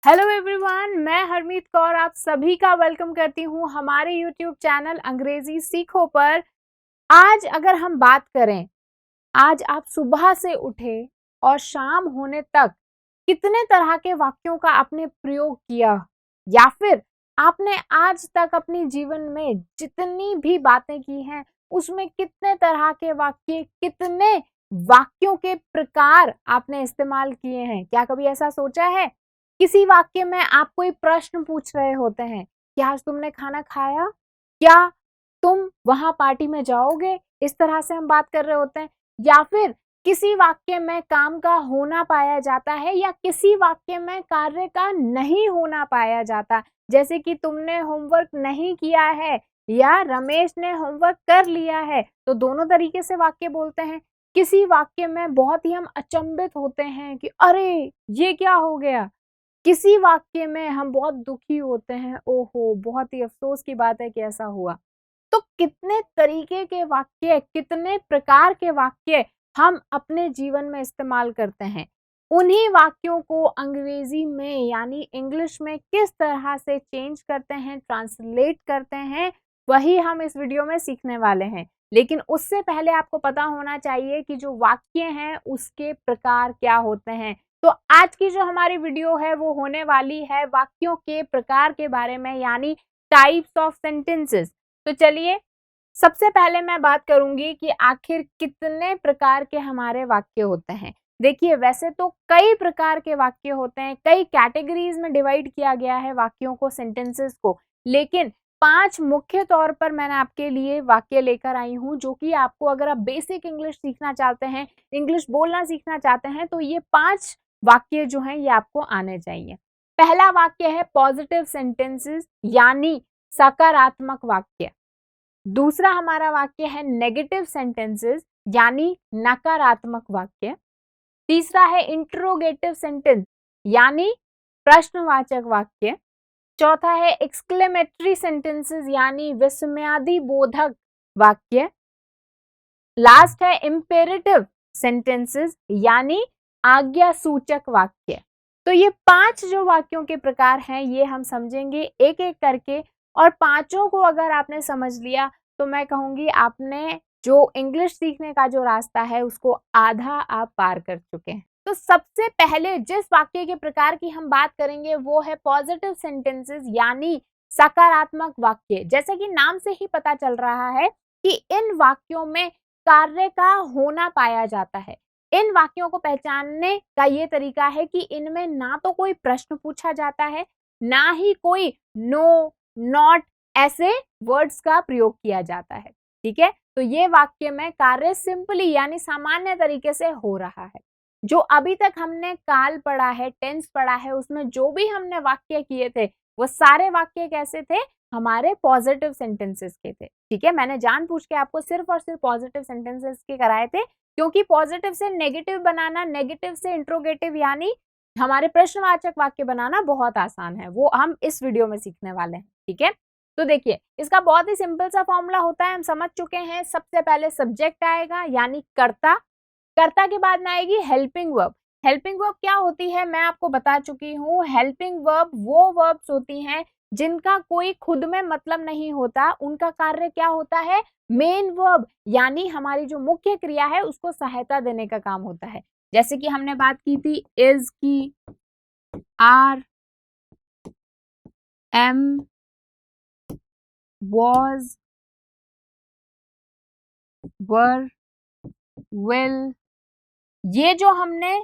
Hello everyone, मैं हरमीत कौर आप सभी का वेलकम करती हूँ हमारे यूट्यूब चैनल अंग्रेजी सीखो पर। आज अगर हम बात करें, आज आप सुबह से उठे और शाम होने तक कितने तरह के वाक्यों का आपने प्रयोग किया, या फिर आपने आज तक अपने जीवन में जितनी भी बातें की हैं उसमें कितने तरह के वाक्य, कितने वाक्यों के प्रकार आपने इस्तेमाल किए हैं। क्या कभी ऐसा सोचा है? किसी वाक्य में आप कोई प्रश्न पूछ रहे होते हैं, क्या आज तुमने खाना खाया, क्या तुम वहां पार्टी में जाओगे, इस तरह से हम बात कर रहे होते हैं। या फिर किसी वाक्य में काम का होना पाया जाता है या किसी वाक्य में कार्य का नहीं होना पाया जाता, जैसे कि तुमने होमवर्क नहीं किया है या रमेश ने होमवर्क कर लिया है, तो दोनों तरीके से वाक्य बोलते हैं। किसी वाक्य में बहुत ही हम अचंभित होते हैं कि अरे ये क्या हो गया। किसी वाक्य में हम बहुत दुखी होते हैं, ओहो बहुत ही अफसोस की बात है कि ऐसा हुआ। तो कितने तरीके के वाक्य, कितने प्रकार के वाक्य हम अपने जीवन में इस्तेमाल करते हैं। उन्हीं वाक्यों को अंग्रेजी में यानी इंग्लिश में किस तरह से चेंज करते हैं, ट्रांसलेट करते हैं, वही हम इस वीडियो में सीखने वाले हैं। लेकिन उससे पहले आपको पता होना चाहिए कि जो वाक्य हैं उसके प्रकार क्या होते हैं। तो आज की जो हमारी वीडियो है वो होने वाली है वाक्यों के प्रकार के बारे में, यानी टाइप्स ऑफ सेंटेंसेस। तो चलिए, सबसे पहले मैं बात करूंगी कि आखिर कितने प्रकार के हमारे वाक्य होते हैं। देखिए, वैसे तो कई प्रकार के वाक्य होते हैं, कई कैटेगरीज में डिवाइड किया गया है वाक्यों को, सेंटेंसेस को, लेकिन 5 मुख्य तौर पर मैंने आपके लिए वाक्य लेकर आई हूं, जो कि आपको, अगर आप बेसिक इंग्लिश सीखना चाहते हैं, इंग्लिश बोलना सीखना चाहते हैं, तो ये 5 वाक्य जो हैं ये आपको आने चाहिए। पहला वाक्य है पॉजिटिव सेंटेंसेस यानी सकारात्मक वाक्य। दूसरा हमारा वाक्य है नेगेटिव सेंटेंसेस यानी नकारात्मक वाक्य। तीसरा है इंट्रोगेटिव सेंटेंस यानी प्रश्नवाचक वाक्य। चौथा है एक्सक्लेमेटरी सेंटेंसेस यानी विस्मयादि बोधक वाक्य। लास्ट है इंपेरेटिव सेंटेंसेस यानी आज्ञा सूचक वाक्य। तो ये 5 जो वाक्यों के प्रकार हैं ये हम समझेंगे एक एक करके, और पांचों को अगर आपने समझ लिया तो मैं कहूंगी आपने जो इंग्लिश सीखने का जो रास्ता है उसको आधा आप पार कर चुके हैं। तो सबसे पहले जिस वाक्य के प्रकार की हम बात करेंगे वो है पॉजिटिव सेंटेंसेस यानी सकारात्मक वाक्य। जैसे कि नाम से ही पता चल रहा है कि इन वाक्यों में कार्य का होना पाया जाता है। इन वाक्यों को पहचानने का ये तरीका है कि इनमें ना तो कोई प्रश्न पूछा जाता है, ना ही कोई नो, नॉट ऐसे वर्ड्स का प्रयोग किया जाता है। ठीक है, तो ये वाक्य में कार्य सिंपली यानी सामान्य तरीके से हो रहा है। जो अभी तक हमने काल पढ़ा है, टेंस पढ़ा है, उसमें जो भी हमने वाक्य किए थे वो सारे वाक्य कैसे थे? हमारे पॉजिटिव सेंटेंसेस के थे। ठीक है, मैंने जानबूझ के आपको सिर्फ और सिर्फ पॉजिटिव सेंटेंसेस के कराए थे, क्योंकि पॉजिटिव से नेगेटिव बनाना, नेगेटिव से इंट्रोगेटिव यानी हमारे प्रश्नवाचक वाक्य बनाना बहुत आसान है, वो हम इस वीडियो में सीखने वाले हैं। ठीक है, तो देखिए इसका बहुत ही सिंपल सा फॉर्मूला होता है, हम समझ चुके हैं। सबसे पहले सब्जेक्ट आएगा यानी कर्ता, कर्ता के बाद में आएगी हेल्पिंग वर्ब। हेल्पिंग वर्ब क्या होती है मैं आपको बता चुकी हूँ। हेल्पिंग वर्ब वो वर्ब्स होती हैं जिनका कोई खुद में मतलब नहीं होता, उनका कार्य क्या होता है? मेन वर्ब यानी हमारी जो मुख्य क्रिया है उसको सहायता देने का काम होता है। जैसे कि हमने बात की थी इज की, are, am, was, were, will, ये जो हमने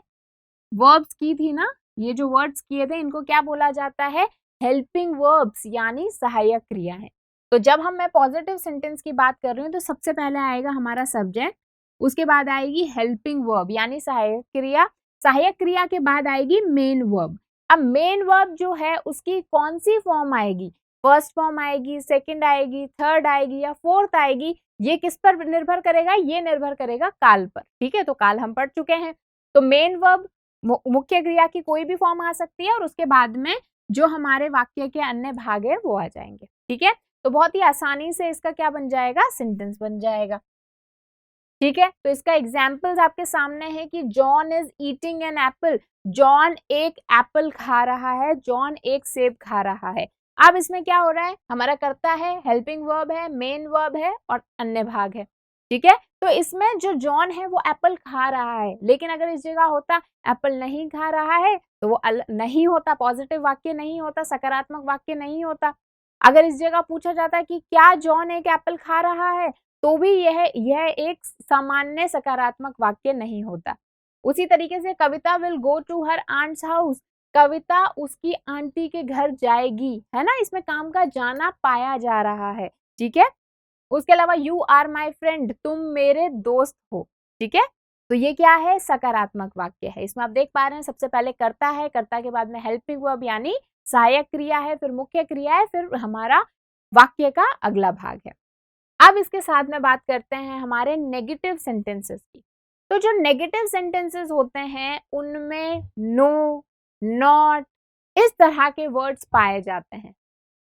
वर्ब्स की थी ना, ये जो वर्ड्स किए थे इनको क्या बोला जाता है? हेल्पिंग वर्ब्स यानी सहायक क्रिया है। तो जब मैं पॉजिटिव सेंटेंस की बात कर रही हूँ तो सबसे पहले आएगा हमारा सब्जेक्ट, उसके बाद आएगी हेल्पिंग वर्ब यानी सहायक क्रिया, सहायक क्रिया के बाद आएगी मेन वर्ब। अब मेन वर्ब जो है उसकी कौन सी फॉर्म आएगी? फर्स्ट फॉर्म आएगी, सेकंड आएगी, थर्ड आएगी या फोर्थ आएगी, ये किस पर निर्भर करेगा? ये निर्भर करेगा काल पर। ठीक है, तो काल हम पढ़ चुके हैं। तो मेन वर्ब मुख्य क्रिया की कोई भी फॉर्म आ सकती है और उसके बाद में जो हमारे वाक्य के अन्य भाग है वो आ जाएंगे। ठीक है, तो बहुत ही आसानी से इसका क्या बन जाएगा? सेंटेंस बन जाएगा। ठीक है, तो इसका एग्जाम्पल्स आपके सामने है कि John is eating an apple, John एक एप्पल खा रहा है, जॉन एक सेब खा रहा है। अब इसमें क्या हो रहा है, हमारा कर्ता है, हेल्पिंग वर्ब है, मेन वर्ब है और अन्य भाग है। ठीक है, तो इसमें जो जॉन है वो एप्पल खा रहा है, लेकिन अगर इस जगह होता एप्पल नहीं खा रहा है तो वो नहीं होता, पॉजिटिव वाक्य नहीं होता, सकारात्मक वाक्य नहीं होता। अगर इस जगह पूछा जाता है कि क्या जॉन एक एप्पल खा रहा है, तो भी यह एक सामान्य सकारात्मक वाक्य नहीं होता। उसी तरीके से Kavita will go to her aunt's house, Kavita उसकी आंटी के घर जाएगी, है ना, इसमें काम का जाना पाया जा रहा है। ठीक है, उसके अलावा यू आर माई फ्रेंड, तुम मेरे दोस्त हो। ठीक है, तो ये क्या है, सकारात्मक वाक्य है। इसमें आप देख पा रहे हैं सबसे पहले कर्ता है, कर्ता के बाद में हेल्पिंग वर्ब यानी सहायक क्रिया है, फिर मुख्य क्रिया है, फिर हमारा वाक्य का अगला भाग है। अब इसके साथ में बात करते हैं हमारे नेगेटिव सेंटेंसेस की। तो जो नेगेटिव सेंटेंसेस होते हैं उनमें नो, नॉट, इस तरह के वर्ड्स पाए जाते हैं।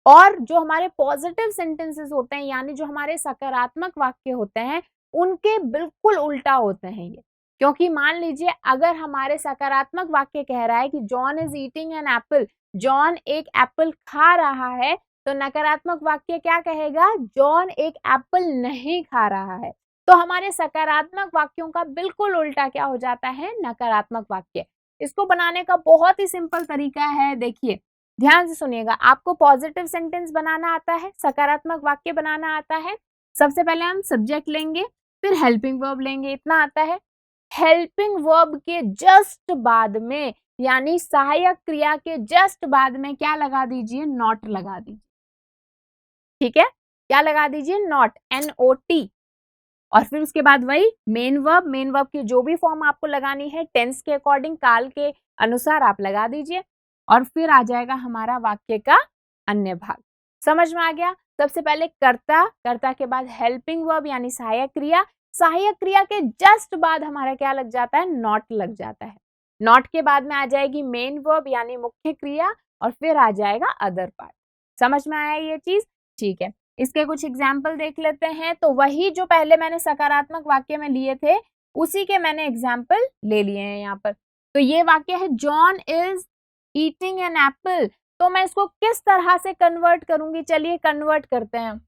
और जो हमारे पॉजिटिव सेंटेंसेस होते हैं यानी जो हमारे सकारात्मक वाक्य होते हैं उनके बिल्कुल उल्टा होते हैं ये। क्योंकि मान लीजिए अगर हमारे सकारात्मक वाक्य कह रहा है कि John is eating an apple, John एक एप्पल खा रहा है, तो नकारात्मक वाक्य क्या कहेगा, जॉन एक एप्पल नहीं खा रहा है। तो हमारे सकारात्मक वाक्यों का बिल्कुल उल्टा क्या हो जाता है, नकारात्मक वाक्य। इसको बनाने का बहुत ही सिंपल तरीका है, देखिए ध्यान से सुनिएगा। आपको पॉजिटिव सेंटेंस बनाना आता है, सकारात्मक वाक्य बनाना आता है। सबसे पहले हम सब्जेक्ट लेंगे, फिर हेल्पिंग वर्ब लेंगे, इतना आता है। हेल्पिंग वर्ब के जस्ट बाद में यानी सहायक क्रिया के जस्ट बाद में क्या लगा दीजिए, नॉट लगा दीजिए। ठीक है, क्या लगा दीजिए, नॉट, NOT। और फिर उसके बाद वही मेन वर्ब, मेन वर्ब की जो भी फॉर्म आपको लगानी है टेंस के अकॉर्डिंग, काल के अनुसार आप लगा दीजिए। और फिर आ जाएगा हमारा वाक्य का अन्य भाग। समझ में आ गया। सबसे पहले कर्ता, कर्ता के बाद हेल्पिंग वर्ब यानी सहायक क्रिया, सहायक क्रिया के जस्ट बाद हमारा क्या लग जाता है, नॉट लग जाता है। नॉट के बाद में आ जाएगी मेन वर्ब यानी मुख्य क्रिया, और फिर आ जाएगा अदर पार्ट। समझ में आया ये चीज, ठीक है। इसके कुछ एग्जाम्पल देख लेते हैं। तो वही जो पहले मैंने सकारात्मक वाक्य में लिए थे उसी के मैंने एग्जाम्पल ले लिए हैं यहाँ पर। तो ये वाक्य है John is eating an apple, तो मैं इसको किस तरह से कन्वर्ट करूंगी, चलिए कन्वर्ट करते हैं।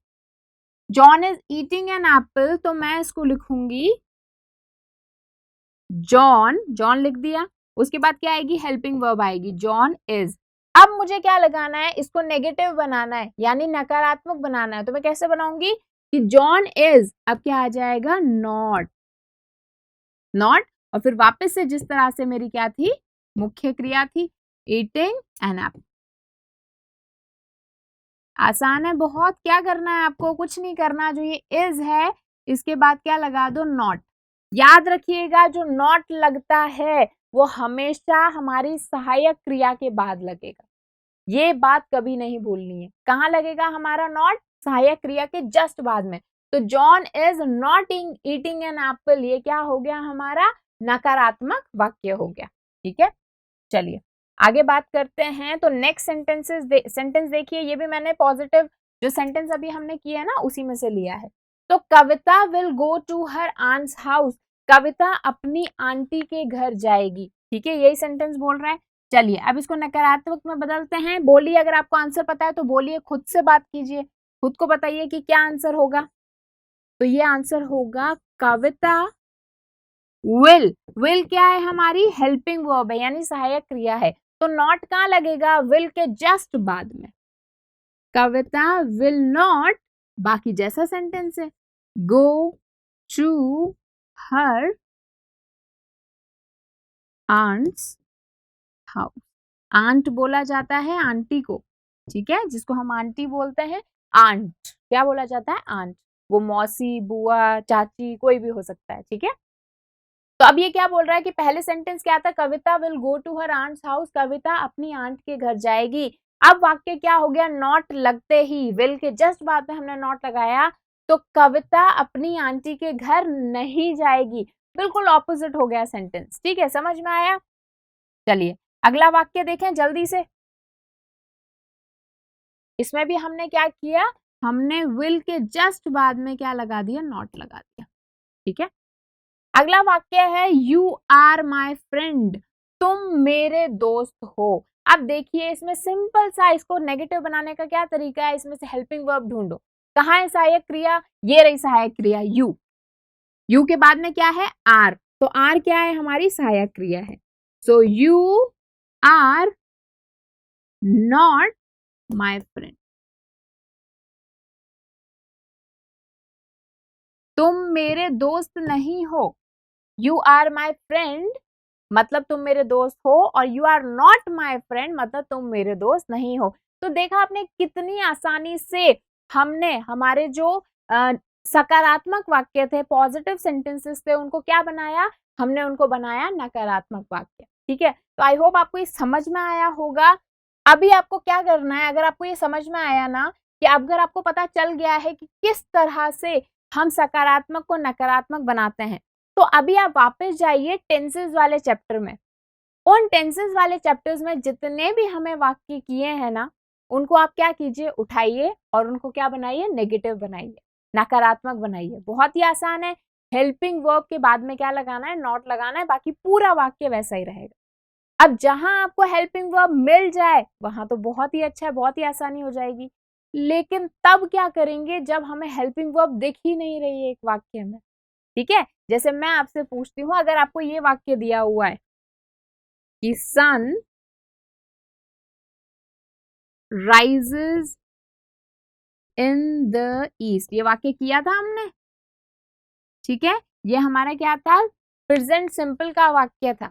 John is eating an apple, तो मैं इसको लिखूंगी जॉन, जॉन लिख दिया। उसके बाद क्या आएगी, हेल्पिंग वर्ब आएगी, जॉन इज। अब मुझे क्या लगाना है, इसको नेगेटिव बनाना है यानी नकारात्मक बनाना है। तो मैं कैसे बनाऊंगी कि जॉन इज, अब क्या आ जाएगा, नॉट, नॉट। और फिर वापस से जिस तरह से मेरी क्या थी, मुख्य क्रिया थी, ईटिंग एन एप्पल। आसान है बहुत, क्या करना है आपको, कुछ नहीं करना। जो ये इज है इसके बाद क्या लगा दो, नॉट। याद रखिएगा जो नॉट लगता है वो हमेशा हमारी सहायक क्रिया के बाद लगेगा, ये बात कभी नहीं भूलनी है। कहाँ लगेगा हमारा नॉट, सहायक क्रिया के जस्ट बाद में। तो John is not eating an apple, ये क्या हो गया हमारा, नकारात्मक वाक्य हो गया। ठीक है, चलिए आगे बात करते हैं। तो नेक्स्ट सेंटेंस देखिए, ये भी मैंने पॉजिटिव जो सेंटेंस अभी हमने किया है ना उसी में से लिया है। तो Kavita will go to her aunt's house, Kavita अपनी आंटी के घर जाएगी। ठीक है, यही सेंटेंस बोल रहा है। चलिए अब इसको नकारात्मक में बदलते हैं। बोलिए, अगर आपको आंसर पता है तो बोलिए, खुद से बात कीजिए, खुद को बताइए कि क्या आंसर होगा। तो ये आंसर होगा कविता विल क्या है हमारी, हेल्पिंग वर्ब है यानी सहायक क्रिया है। तो नॉट कहाँ लगेगा, विल के जस्ट बाद में। कविता विल नॉट, बाकी जैसा सेंटेंस है, go to her aunt's house. Aunt बोला जाता है आंटी को, ठीक है, जिसको हम आंटी बोलते हैं, आंट क्या बोला जाता है, आंट। वो मौसी, बुआ, चाची कोई भी हो सकता है। ठीक है, तो अब ये क्या बोल रहा है कि पहले सेंटेंस क्या था, Kavita will go to her aunt's house, Kavita अपनी आंट के घर जाएगी। अब वाक्य क्या हो गया, नॉट लगते ही विल के जस्ट बाद में हमने नॉट लगाया, तो कविता अपनी आंटी के घर नहीं जाएगी, बिल्कुल ऑपोजिट हो गया सेंटेंस। ठीक है, समझ में आया। चलिए अगला वाक्य देखें जल्दी से। इसमें भी हमने क्या किया, हमने विल के जस्ट बाद में क्या लगा दिया, नॉट लगा दिया। ठीक है, अगला वाक्य है यू आर माई फ्रेंड, तुम मेरे दोस्त हो। अब देखिए इसमें सिंपल सा इसको नेगेटिव बनाने का क्या तरीका है, इसमें से हेल्पिंग वर्ब ढूंढो। कहाँ है सहायक क्रिया, ये रही सहायक क्रिया यू, यू के बाद में क्या है आर, तो आर क्या है हमारी सहायक क्रिया है। So you are not my friend, तुम मेरे दोस्त नहीं हो। यू आर माई फ्रेंड मतलब तुम मेरे दोस्त हो, और you are not my friend मतलब तुम मेरे दोस्त नहीं हो। तो देखा आपने कितनी आसानी से हमने हमारे जो सकारात्मक वाक्य थे, पॉजिटिव सेंटेंसेस थे, उनको क्या बनाया, हमने उनको बनाया नकारात्मक वाक्य। ठीक है, तो आई होप आपको ये समझ में आया होगा। अभी आपको क्या करना है, अगर आपको ये समझ में आया ना, कि अगर आपको पता चल गया है कि किस तरह से हम सकारात्मक को नकारात्मक बनाते हैं, तो अभी आप वापस जाइए टेंसेस वाले चैप्टर में। उन टेंसेस वाले चैप्टर्स में जितने भी हमें वाक्य किए हैं ना, उनको आप क्या कीजिए, उठाइए और उनको क्या बनाइए, नेगेटिव बनाइए, नकारात्मक बनाइए। बहुत ही आसान है। हेल्पिंग वर्ब के बाद में क्या लगाना है, नॉट लगाना है, बाकी पूरा वाक्य वैसा ही रहेगा। अब जहां आपको हेल्पिंग वर्ब मिल जाए वहां तो बहुत ही अच्छा है, बहुत ही आसानी हो जाएगी। लेकिन तब क्या करेंगे जब हमें हेल्पिंग वर्ब दिख ही नहीं रही है एक वाक्य में। ठीक है, जैसे मैं आपसे पूछती हूं, अगर आपको ये वाक्य दिया हुआ है कि sun rises in the east, ये वाक्य किया था हमने। ठीक है, ये हमारा क्या था, प्रेजेंट सिंपल का वाक्य था।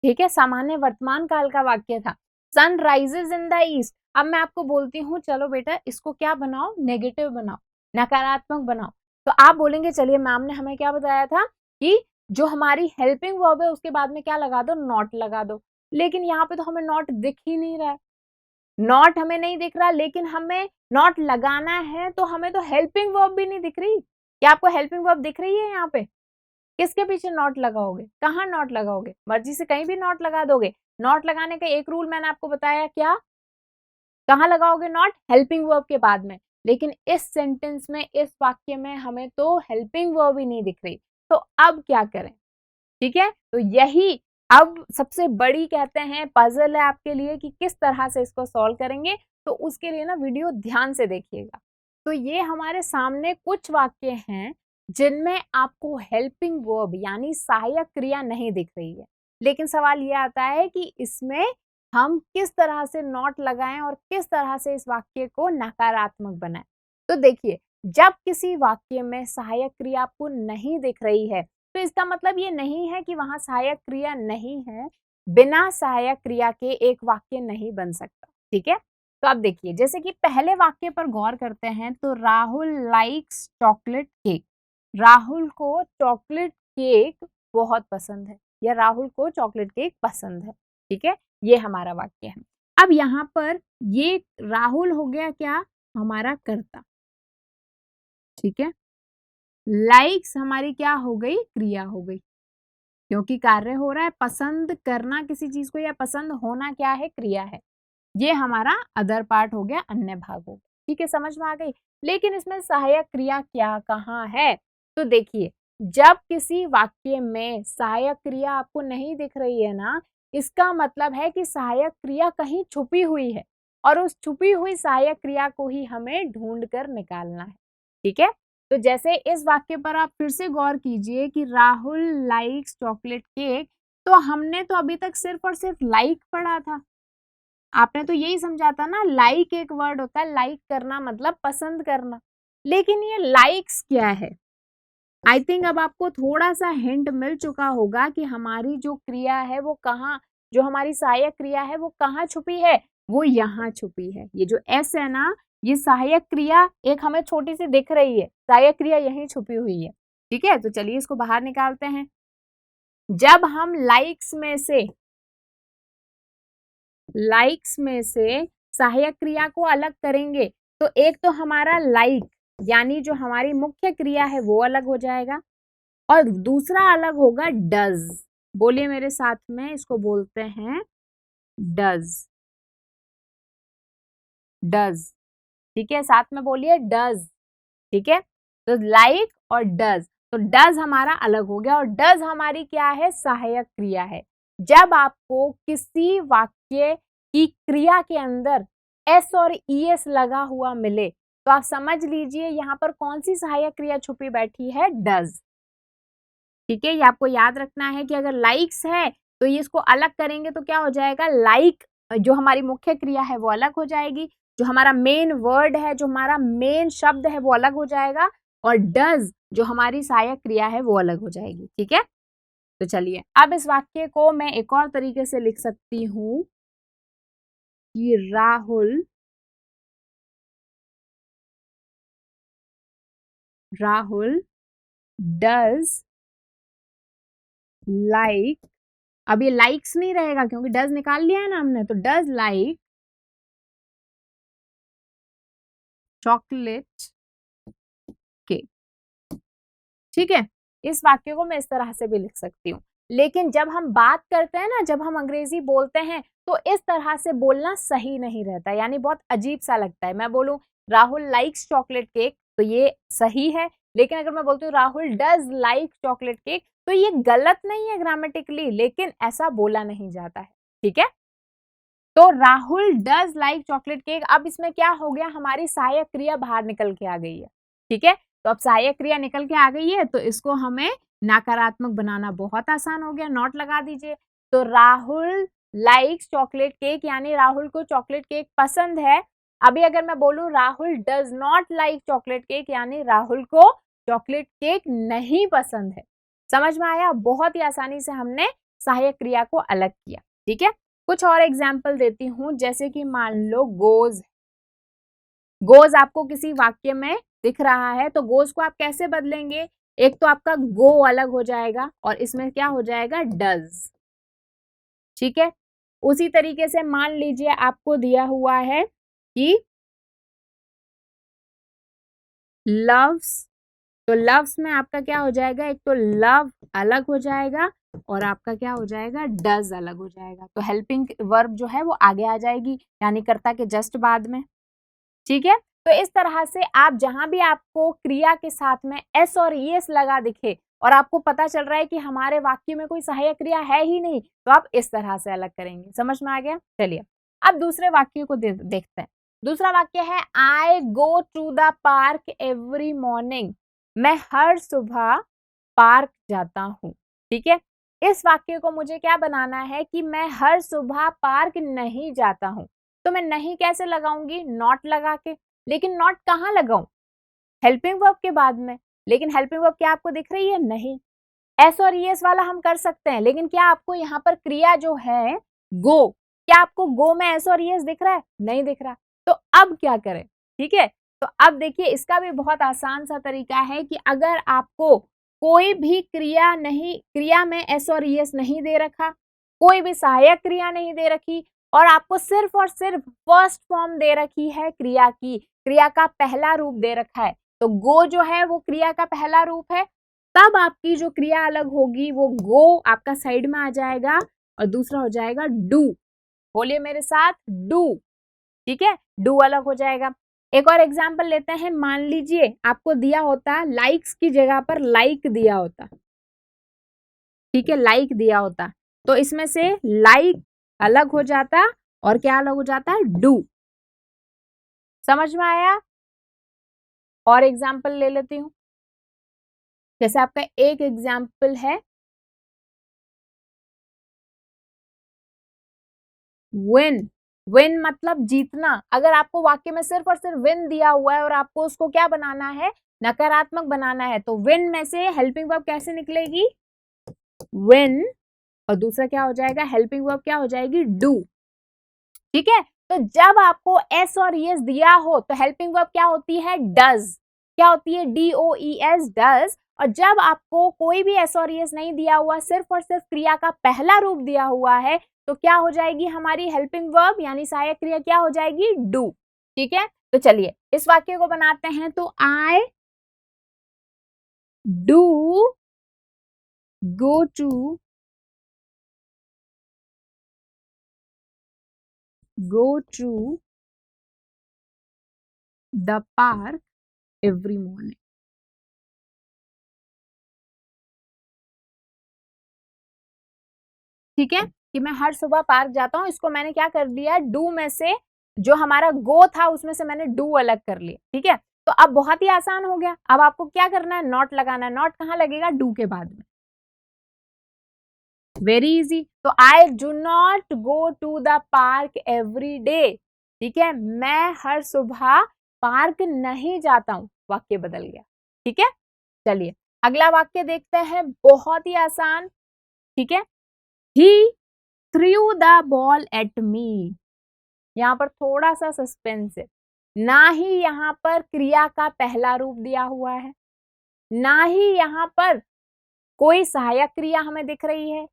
ठीक है, सामान्य वर्तमान काल का वाक्य था, sun rises in the east. अब मैं आपको बोलती हूँ चलो बेटा इसको क्या बनाओ, नेगेटिव बनाओ, नकारात्मक बनाओ। तो आप बोलेंगे चलिए मैम ने हमें क्या बताया था कि जो हमारी हेल्पिंग वर्ब है उसके बाद में क्या लगा दो, नॉट लगा दो। लेकिन यहाँ पे तो हमें नॉट दिख ही नहीं रहा है, नॉट हमें नहीं दिख रहा, लेकिन हमें नॉट लगाना है तो हमें तो हेल्पिंग वर्ब भी नहीं दिख रही। क्या आपको हेल्पिंग वर्ब दिख रही है यहाँ पे, किसके पीछे नॉट लगाओगे, कहाँ नॉट लगाओगे, मर्जी से कहीं भी नॉट लगा दोगे। नॉट लगाने का एक रूल मैंने आपको बताया, क्या, कहाँ लगाओगे नॉट, हेल्पिंग वर्ब के बाद में। लेकिन इस सेंटेंस में, इस वाक्य में हमें तो हेल्पिंग वर्ब ही नहीं दिख रही। तो अब क्या करें। ठीक है, तो यही अब सबसे बड़ी कहते हैं पजल है आपके लिए कि किस तरह से इसको सॉल्व करेंगे। तो उसके लिए ना वीडियो ध्यान से देखिएगा। तो ये हमारे सामने कुछ वाक्य हैं जिनमें आपको हेल्पिंग वर्ब यानी सहायक क्रिया नहीं दिख रही है, लेकिन सवाल ये आता है कि इसमें हम किस तरह से नॉट लगाएं और किस तरह से इस वाक्य को नकारात्मक बनाएं। तो देखिए, जब किसी वाक्य में सहायक क्रिया आपको नहीं दिख रही है तो इसका मतलब ये नहीं है कि वहां सहायक क्रिया नहीं है। बिना सहायक क्रिया के एक वाक्य नहीं बन सकता। ठीक है, तो अब देखिए जैसे कि पहले वाक्य पर गौर करते हैं, तो Rahul likes chocolate cake, Rahul को चॉकलेट केक बहुत पसंद है, या राहुल को चॉकलेट केक पसंद है। ठीक है, ये हमारा वाक्य है। अब यहाँ पर ये राहुल हो गया क्या, हमारा कर्ता। ठीक है, लाइक्स हमारी क्या हो गई, क्रिया हो गई, क्योंकि कार्य हो रहा है। पसंद करना किसी चीज को या पसंद होना क्या है, क्रिया है। ये हमारा अदर पार्ट हो गया, अन्य भाग हो गया। ठीक है, समझ में आ गई। लेकिन इसमें सहायक क्रिया क्या कहाँ है, तो देखिए जब किसी वाक्य में सहायक क्रिया आपको नहीं दिख रही है ना, इसका मतलब है कि सहायक क्रिया कहीं छुपी हुई है, और उस छुपी हुई सहायक क्रिया को ही हमें ढूंढ कर निकालना है। ठीक है, तो जैसे इस वाक्य पर आप फिर से गौर कीजिए कि राहुल लाइक्स चॉकलेट केक, तो हमने तो अभी तक सिर्फ और सिर्फ लाइक पढ़ा था। आपने तो यही समझा था ना, लाइक एक वर्ड होता है, लाइक करना मतलब पसंद करना। लेकिन ये लाइक्स क्या है, आई थिंक अब आपको थोड़ा सा हिंट मिल चुका होगा कि हमारी जो क्रिया है वो कहाँ, जो हमारी सहायक क्रिया है वो कहाँ छुपी है, वो यहाँ छुपी है। ये जो एस है ना, ये सहायक क्रिया एक हमें छोटी सी दिख रही है, सहायक क्रिया यहीं छुपी हुई है। ठीक है, तो चलिए इसको बाहर निकालते हैं। जब हम लाइक्स में से सहायक क्रिया को अलग करेंगे, तो एक तो हमारा लाइक यानी जो हमारी मुख्य क्रिया है वो अलग हो जाएगा, और दूसरा अलग होगा डज। बोलिए मेरे साथ में, इसको बोलते हैं डज, डज। ठीक है, साथ में बोलिए डज। ठीक है, तो लाइक और डज, तो डज हमारा अलग हो गया और डज हमारी क्या है, सहायक क्रिया है। जब आपको किसी वाक्य की क्रिया के अंदर एस और ईएस लगा हुआ मिले तो आप समझ लीजिए यहाँ पर कौन सी सहायक क्रिया छुपी बैठी है, डज। ठीक है, ये आपको याद रखना है कि अगर लाइक्स है तो ये इसको अलग करेंगे तो क्या हो जाएगा, लाइक जो हमारी मुख्य क्रिया है वो अलग हो जाएगी, जो हमारा मेन वर्ड है, जो हमारा मेन शब्द है वो अलग हो जाएगा, और डज जो हमारी सहायक क्रिया है वो अलग हो जाएगी। ठीक है, तो चलिए अब इस वाक्य को मैं एक और तरीके से लिख सकती हूँ कि राहुल डज लाइक, अब ये लाइक्स नहीं रहेगा क्योंकि डज निकाल लिया है ना हमने, तो डज लाइक चॉकलेट केक। ठीक है, इस वाक्य को मैं इस तरह से भी लिख सकती हूँ। लेकिन जब हम बात करते हैं ना, जब हम अंग्रेजी बोलते हैं तो इस तरह से बोलना सही नहीं रहता, यानी बहुत अजीब सा लगता है। मैं बोलूं राहुल लाइक्स चॉकलेट केक तो ये सही है, लेकिन अगर मैं बोलती हूँ Rahul does like chocolate cake तो ये गलत नहीं है ग्रामेटिकली, लेकिन ऐसा बोला नहीं जाता है। ठीक है, तो Rahul does like chocolate cake, अब इसमें क्या हो गया, हमारी सहायक क्रिया बाहर निकल के आ गई है। ठीक है, तो अब सहायक क्रिया निकल के आ गई है तो इसको हमें नकारात्मक बनाना बहुत आसान हो गया, नॉट लगा दीजिए। तो राहुल लाइक्स चॉकलेट केक यानी राहुल को चॉकलेट केक पसंद है। अभी अगर मैं बोलूं Rahul does not like chocolate cake यानी राहुल को चॉकलेट केक नहीं पसंद है। समझ में आया, बहुत ही आसानी से हमने सहायक क्रिया को अलग किया। ठीक है, कुछ और एग्जाम्पल देती हूं, जैसे कि मान लो गोज, गोज आपको किसी वाक्य में दिख रहा है तो गोज को आप कैसे बदलेंगे, एक तो आपका गो अलग हो जाएगा और इसमें क्या हो जाएगा, डज। ठीक है, उसी तरीके से मान लीजिए आपको दिया हुआ है कि लव्स, तो लव्स में आपका क्या हो जाएगा, एक तो लव अलग हो जाएगा और आपका क्या हो जाएगा, डज अलग हो जाएगा। तो हेल्पिंग वर्ब जो है वो आगे आ जाएगी यानी कर्ता के जस्ट बाद में। ठीक है, तो इस तरह से आप जहां भी आपको क्रिया के साथ में एस और ईएस लगा दिखे और आपको पता चल रहा है कि हमारे वाक्य में कोई सहायक क्रिया है ही नहीं, तो आप इस तरह से अलग करेंगे। समझ में आ गया, चलिए अब दूसरे वाक्य को देखते हैं। दूसरा वाक्य है I go to the park every morning, मैं हर सुबह पार्क जाता हूँ। ठीक है, इस वाक्य को मुझे क्या बनाना है कि मैं हर सुबह पार्क नहीं जाता हूँ, तो मैं नहीं कैसे लगाऊंगी, नॉट लगा के। लेकिन नॉट कहाँ लगाऊं, हेल्पिंग वर्ब के बाद में, लेकिन हेल्पिंग वर्ब क्या आपको दिख रही है, नहीं। एस और ईएस वाला हम कर सकते हैं, लेकिन क्या आपको यहाँ पर क्रिया जो है गो, क्या आपको गो में एस और ईएस दिख रहा है, नहीं दिख रहा, तो अब क्या करें। ठीक है, तो अब देखिए इसका भी बहुत आसान सा तरीका है कि अगर आपको कोई भी क्रिया नहीं, क्रिया में एस और ईएस नहीं दे रखा, कोई भी सहायक क्रिया नहीं दे रखी और आपको सिर्फ और सिर्फ फर्स्ट फॉर्म दे रखी है क्रिया की, क्रिया का पहला रूप दे रखा है, तो गो जो है वो क्रिया का पहला रूप है, तब आपकी जो क्रिया अलग होगी वो गो आपका साइड में आ जाएगा और दूसरा हो जाएगा डू। बोलिए मेरे साथ, डू। ठीक है, डू अलग हो जाएगा। एक और एग्जांपल लेते हैं, मान लीजिए आपको दिया होता लाइक्स की जगह पर लाइक दिया होता। ठीक है, लाइक दिया होता तो इसमें से लाइक अलग हो जाता और क्या अलग हो जाता है, डू। समझ में आया, और एग्जाम्पल ले लेती हूं, जैसे आपका एक एग्जाम्पल है विन, विन मतलब जीतना। अगर आपको वाक्य में सिर्फ और सिर्फ विन दिया हुआ है और आपको उसको क्या बनाना है, नकारात्मक बनाना है, तो विन में से हेल्पिंग वर्ब कैसे निकलेगी, विन, और दूसरा क्या हो जाएगा, हेल्पिंग वर्ब क्या हो जाएगी, डू। ठीक है, तो जब आपको एस और ईएस दिया हो तो हेल्पिंग वर्ब क्या होती है, डज, क्या होती है, DOES, डज। और जब आपको कोई भी एस और ईएस नहीं दिया हुआ, सिर्फ और सिर्फ क्रिया का पहला रूप दिया हुआ है, तो क्या हो जाएगी हमारी हेल्पिंग वर्ब यानी सहायक क्रिया क्या हो जाएगी, डू। ठीक है, तो चलिए इस वाक्य को बनाते हैं, तो I do go to the park every morning. ठीक है, कि मैं हर सुबह पार्क जाता हूँ, इसको मैंने क्या कर दिया, डू में से जो हमारा गो था उसमें से मैंने डू अलग कर लिया। ठीक है, तो अब बहुत ही आसान हो गया। अब आपको क्या करना है, नॉट लगाना है। नॉट कहाँ लगेगा, डू के बाद में। Very easy. तो I do not go to the park every day. ठीक है, मैं हर सुबह पार्क नहीं जाता हूं, वाक्य बदल गया। ठीक है, चलिए अगला वाक्य देखते हैं, बहुत ही आसान। ठीक है, he threw the ball at me. यहां पर थोड़ा सा सस्पेंस है, ना ही यहां पर क्रिया का पहला रूप दिया हुआ है, ना ही यहां पर कोई सहायक क्रिया हमें दिख रही है,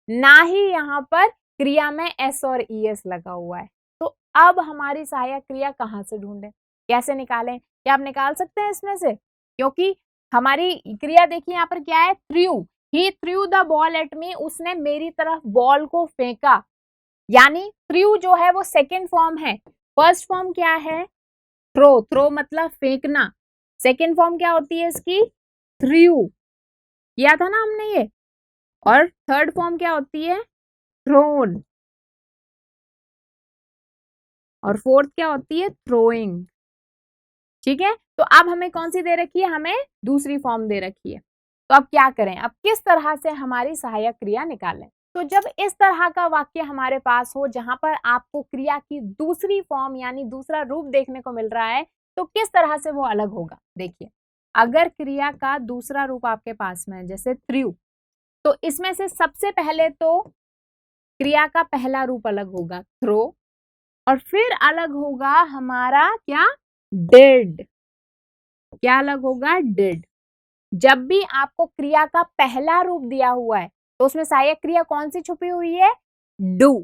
ना ही यहाँ पर क्रिया में एस और ईएस लगा हुआ है। तो अब हमारी सहायक क्रिया कहाँ से ढूंढें, कैसे निकालें? क्या आप निकाल सकते हैं इसमें से? क्योंकि हमारी क्रिया देखिए यहाँ पर क्या है, through. He threw the ball at मी, उसने मेरी तरफ बॉल को फेंका। यानी थ्रू जो है वो सेकेंड फॉर्म है। फर्स्ट फॉर्म क्या है, थ्रो। थ्रो मतलब फेंकना। सेकेंड फॉर्म क्या होती है इसकी, थ्रू। किया था ना हमने ये। और थर्ड फॉर्म क्या होती है, थ्रोन। और फोर्थ क्या होती है, थ्रोइंग। ठीक है, तो अब हमें कौन सी दे रखी है, हमें दूसरी फॉर्म दे रखी है। तो अब क्या करें, अब किस तरह से हमारी सहायक क्रिया निकालें? तो जब इस तरह का वाक्य हमारे पास हो जहां पर आपको क्रिया की दूसरी फॉर्म यानी दूसरा रूप देखने को मिल रहा है, तो किस तरह से वो अलग होगा? देखिए, अगर क्रिया का दूसरा रूप आपके पास में है जैसे थ्रू, तो इसमें से सबसे पहले तो क्रिया का पहला रूप अलग होगा, थ्रो। और फिर अलग होगा हमारा क्या, डिड। क्या अलग होगा, डिड। जब भी आपको क्रिया का पहला रूप दिया हुआ है तो उसमें सहायक क्रिया कौन सी छुपी हुई है, डू।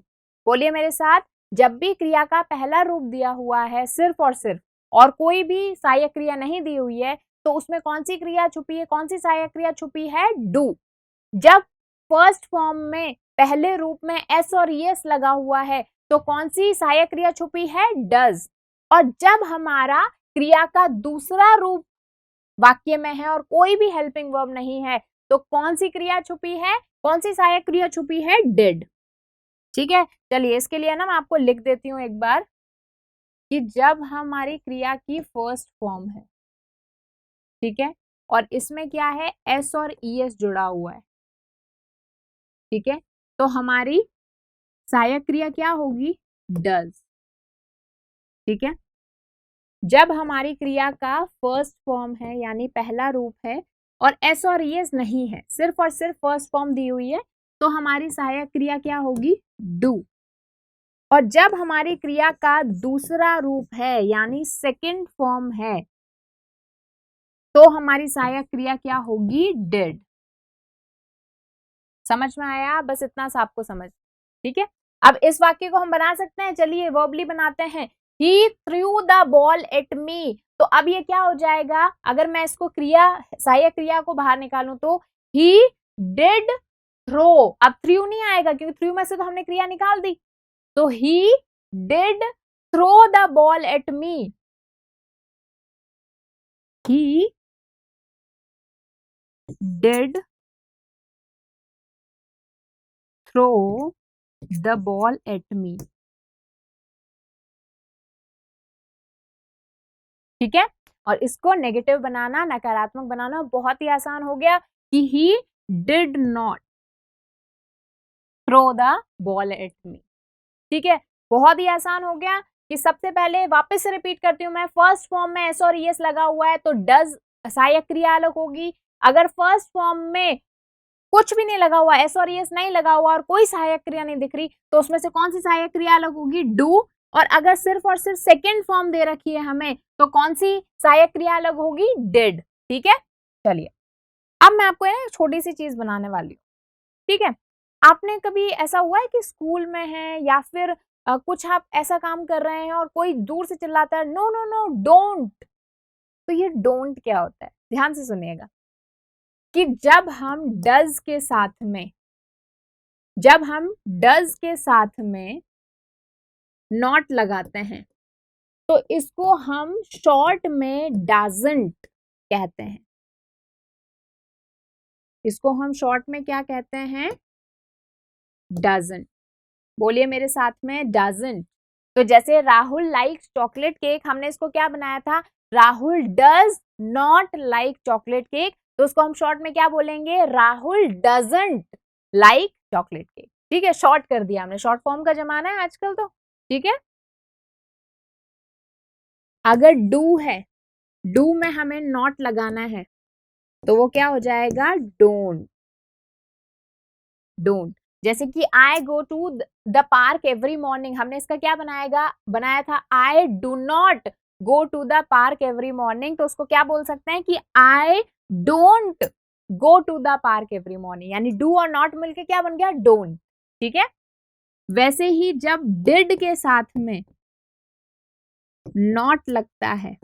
बोलिए मेरे साथ, जब भी क्रिया का पहला रूप दिया हुआ है सिर्फ और सिर्फ, और कोई भी सहायक क्रिया नहीं दी हुई है, तो उसमें कौन सी क्रिया छुपी है, कौन सी सहायक क्रिया छुपी है, डू। जब फर्स्ट फॉर्म में पहले रूप में एस और यस लगा हुआ है तो कौन सी सहायक क्रिया छुपी है, डज। और जब हमारा क्रिया का दूसरा रूप वाक्य में है और कोई भी हेल्पिंग वर्ब नहीं है तो कौन सी क्रिया छुपी है, कौन सी सहायक क्रिया छुपी है, डिड। ठीक है, चलिए इसके लिए ना मैं आपको लिख देती हूं एक बार, कि जब हमारी क्रिया की फर्स्ट फॉर्म है, ठीक है, और इसमें क्या है, एस और ईएस जुड़ा हुआ है, ठीक है, तो हमारी सहायक क्रिया क्या होगी, डज। ठीक है, जब हमारी क्रिया का फर्स्ट फॉर्म है यानी पहला रूप है और एस और ईएस नहीं है, सिर्फ और सिर्फ फर्स्ट फॉर्म दी हुई है, तो हमारी सहायक क्रिया क्या होगी, डू। और जब हमारी क्रिया का दूसरा रूप है यानी सेकंड फॉर्म है, तो हमारी सहायक क्रिया क्या होगी, डिड। समझ में आया, बस इतना सा आपको समझ। ठीक है, अब इस वाक्य को हम बना सकते हैं, चलिए वर्बली बनाते हैं। He threw the ball at me। तो अब ये क्या हो जाएगा, अगर मैं इसको क्रिया सहायक क्रिया को बाहर निकालूं तो he did throw। अब थ्रू नहीं आएगा क्योंकि थ्रू में से तो हमने क्रिया निकाल दी, तो he did throw the ball at me। he did throw the ball at me। ठीक है, और इसको नेगेटिव बनाना, नकारात्मक बनाना बहुत ही आसान हो गया कि he did not throw the ball at me. ठीक है, बहुत ही आसान हो गया कि सबसे पहले वापस से रिपीट करती हूं मैं, फर्स्ट फॉर्म में एस और ईएस लगा हुआ है तो डज सहायक क्रिया अलग होगी। अगर फर्स्ट फॉर्म में कुछ भी नहीं लगा हुआ, एस और ईएस नहीं लगा हुआ और कोई सहायक क्रिया नहीं दिख रही, तो उसमें से कौन सी सहायक क्रिया अलग होगी, डू। और अगर सिर्फ और सिर्फ सेकेंड फॉर्म दे रखी है हमें तो कौन सी सहायक क्रिया अलग होगी, डिड। ठीक है, चलिए अब मैं आपको एक छोटी सी चीज बनाने वाली हूँ। ठीक है, आपने कभी ऐसा हुआ है कि स्कूल में है या फिर कुछ आप ऐसा काम कर रहे हैं और कोई दूर से चिल्लाता है, नो नो नो डोंट। तो ये डोंट क्या होता है, ध्यान से सुनिएगा, कि जब हम डज के साथ में, जब हम डज के साथ में नॉट लगाते हैं तो इसको हम शॉर्ट में डजंट कहते हैं। इसको हम शॉर्ट में क्या कहते हैं, डजंट। बोलिए मेरे साथ में, डजंट। तो जैसे राहुल लाइक्स चॉकलेट केक, हमने इसको क्या बनाया था, Rahul does not like chocolate cake, तो उसको हम शॉर्ट में क्या बोलेंगे, Rahul doesn't like chocolate cake. ठीक है, शॉर्ट कर दिया हमने, शॉर्ट फॉर्म का जमाना है आजकल तो। ठीक है, अगर डू है, डू में हमें नॉट लगाना है तो वो क्या हो जाएगा, डोंट। डोंट। जैसे कि I go to the park every morning, हमने इसका क्या बनाया था, I do not go to the park every morning, तो उसको क्या बोल सकते हैं कि I don't go to the park every morning, यानी डू और नॉट मिलके क्या बन गया, डोंट। ठीक है, वैसे ही जब डिड के साथ में नॉट लगता है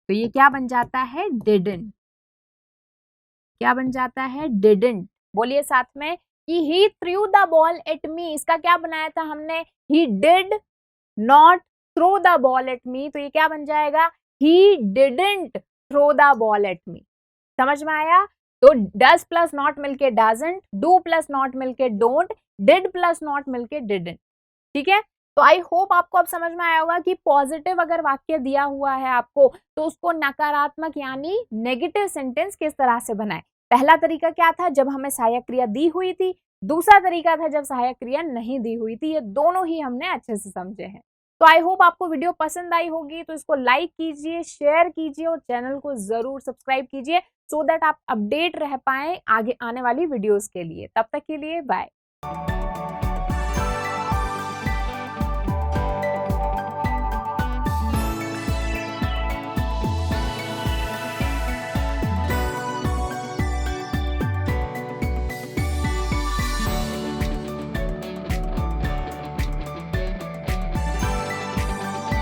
तो ये क्या बन जाता है, डिडंट। क्या बन जाता है, डिडंट। बोलिए साथ में कि he threw the ball at me, इसका क्या बनाया था हमने, he did not throw the ball at me, तो ये क्या बन जाएगा, he didn't throw the ball at me. समझ में आया। तो डज प्लस नॉट मिलके डजंट, डू प्लस नॉट मिलके डोंट, डिड प्लस नॉट मिलके डिडंट। ठीक है, तो आई होप आपको अब समझ में आया होगा कि पॉजिटिव अगर वाक्य दिया हुआ है आपको तो उसको नकारात्मक यानी नेगेटिव सेंटेंस किस तरह से बनाए। पहला तरीका क्या था, जब हमें सहायक क्रिया दी हुई थी, दूसरा तरीका था जब सहायक क्रिया नहीं दी हुई थी। ये दोनों ही हमने अच्छे से समझे हैं। तो आई होप आपको वीडियो पसंद आई होगी, तो इसको लाइक कीजिए, शेयर कीजिए और चैनल को जरूर सब्सक्राइब कीजिए, सो दैट आप अपडेट रह पाए आगे आने वाली वीडियोस के लिए। तब तक के लिए बाय।